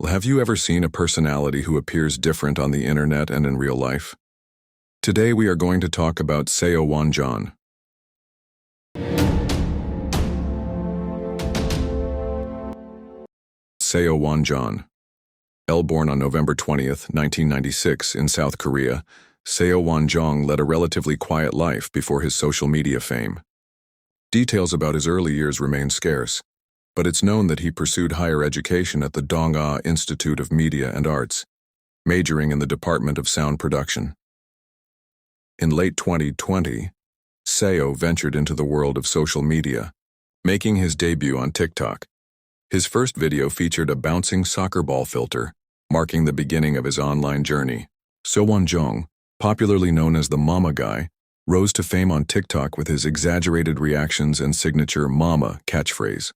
Have you ever seen a personality who appears different on the internet and in real life? Today we are going to talk about Jeong. Jeong. Born on November 20th, 1996 in South Korea, Jeong led a relatively quiet life before his social media fame. Details about his early years remain scarce, but it's known that he pursued higher education at the Jeong Institute of Media and Arts, majoring in the Department of Sound Production. In late 2020, Seo ventured into the world of social media, making his debut on TikTok. His first video featured a bouncing soccer ball filter, marking the beginning of his online journey. Jeong, popularly known as the MaMa guy, rose to fame on TikTok with his exaggerated reactions and signature MaMa catchphrase.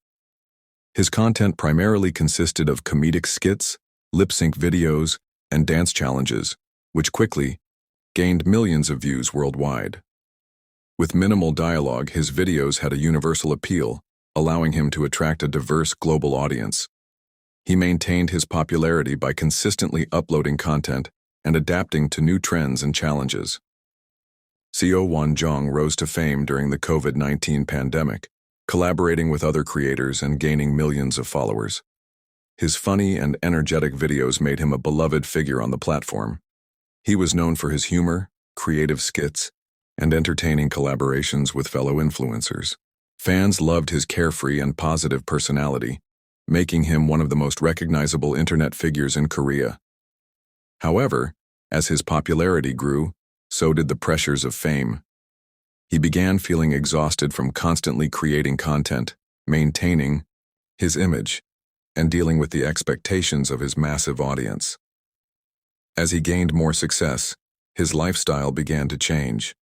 His content primarily consisted of comedic skits, lip-sync videos, and dance challenges, which quickly gained millions of views worldwide. With minimal dialogue, his videos had a universal appeal, allowing him to attract a diverse global audience. He maintained his popularity by consistently uploading content and adapting to new trends and challenges. Jeong rose to fame during the COVID-19 pandemic, collaborating with other creators and gaining millions of followers. His funny and energetic videos made him a beloved figure on the platform. He was known for his humor, creative skits, and entertaining collaborations with fellow influencers. Fans loved his carefree and positive personality, making him one of the most recognizable internet figures in Korea. However, as his popularity grew, so did the pressures of fame. He began feeling exhausted from constantly creating content, maintaining his image, and dealing with the expectations of his massive audience. As he gained more success, his lifestyle began to change.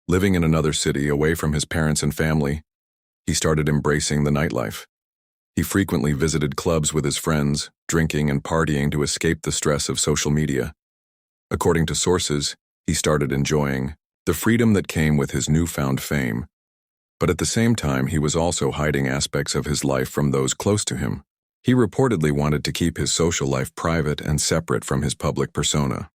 Living in another city away from his parents and family, he started embracing the nightlife. He frequently visited clubs with his friends, drinking and partying to escape the stress of social media. According to sources, he started enjoying the freedom that came with his newfound fame. But at the same time, he was also hiding aspects of his life from those close to him. He reportedly wanted to keep his social life private and separate from his public persona.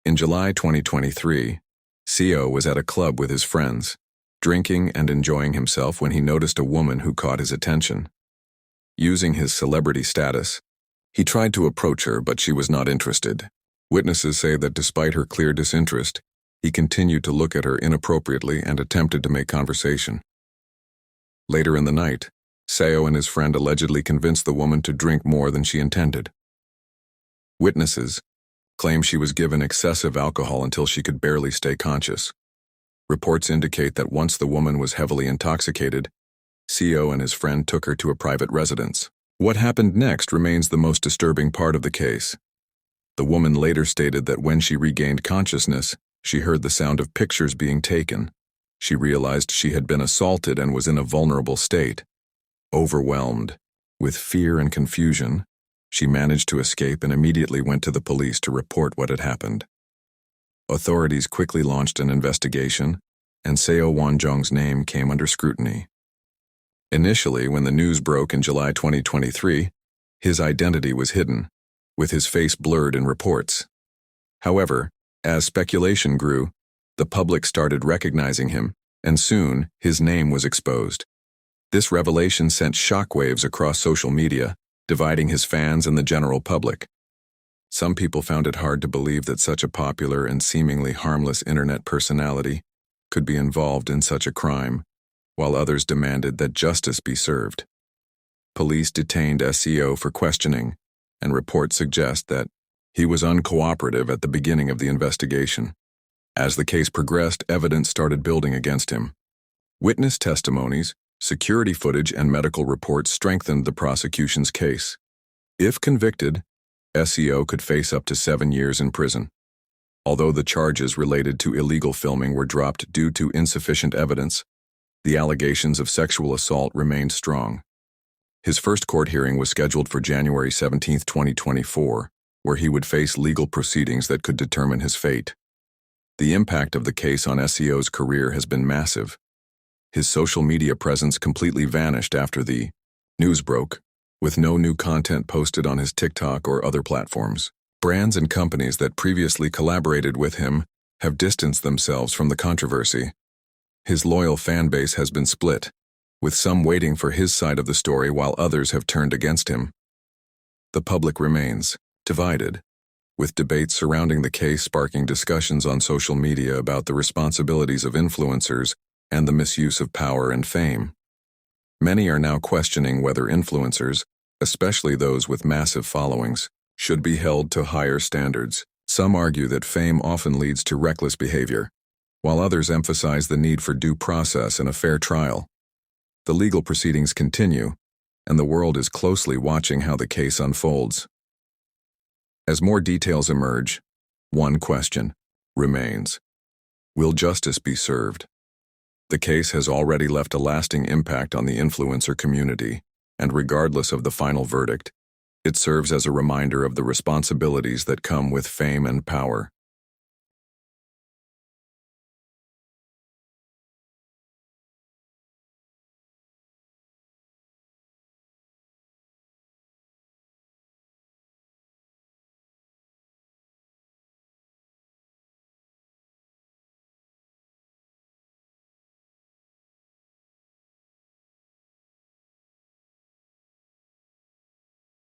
In July 2023, Seo was at a club with his friends, drinking and enjoying himself when he noticed a woman who caught his attention. Using his celebrity status, he tried to approach her, but she was not interested. Witnesses say that despite her clear disinterest, he continued to look at her inappropriately and attempted to make conversation. Later in the night, Seo and his friend allegedly convinced the woman to drink more than she intended. Witnesses claim she was given excessive alcohol until she could barely stay conscious. Reports indicate that once the woman was heavily intoxicated, Seo and his friend took her to a private residence. What happened next remains the most disturbing part of the case. The woman later stated that when she regained consciousness, she heard the sound of pictures being taken. She realized she had been assaulted and was in a vulnerable state. Overwhelmed with fear and confusion, she managed to escape and immediately went to the police to report what had happened. Authorities quickly launched an investigation, and Jeong's name came under scrutiny. Initially, when the news broke in July 2023, his identity was hidden, with his face blurred in reports. However, as speculation grew, the public started recognizing him, and soon his name was exposed. This revelation sent shockwaves across social media, dividing his fans and the general public. Some people found it hard to believe that such a popular and seemingly harmless internet personality could be involved in such a crime, while others demanded that justice be served. Police detained Seo for questioning, and reports suggest that he was uncooperative at the beginning of the investigation. As the case progressed, evidence started building against him. Witness testimonies, security footage, and medical reports strengthened the prosecution's case. If convicted, Seo could face up to 7 years in prison. Although the charges related to illegal filming were dropped due to insufficient evidence, the allegations of sexual assault remained strong. His first court hearing was scheduled for January 17, 2024, where he would face legal proceedings that could determine his fate. The impact of the case on Seo's career has been massive. His social media presence completely vanished after the news broke, with no new content posted on his TikTok or other platforms. Brands and companies that previously collaborated with him have distanced themselves from the controversy. His loyal fan base has been split, with some waiting for his side of the story while others have turned against him. The public remains divided, with debates surrounding the case sparking discussions on social media about the responsibilities of influencers and the misuse of power and fame. Many are now questioning whether influencers, especially those with massive followings, should be held to higher standards. Some argue that fame often leads to reckless behavior, while others emphasize the need for due process and a fair trial. The legal proceedings continue, and the world is closely watching how the case unfolds. As more details emerge, one question remains: will justice be served? The case has already left a lasting impact on the influencer community, and regardless of the final verdict, it serves as a reminder of the responsibilities that come with fame and power.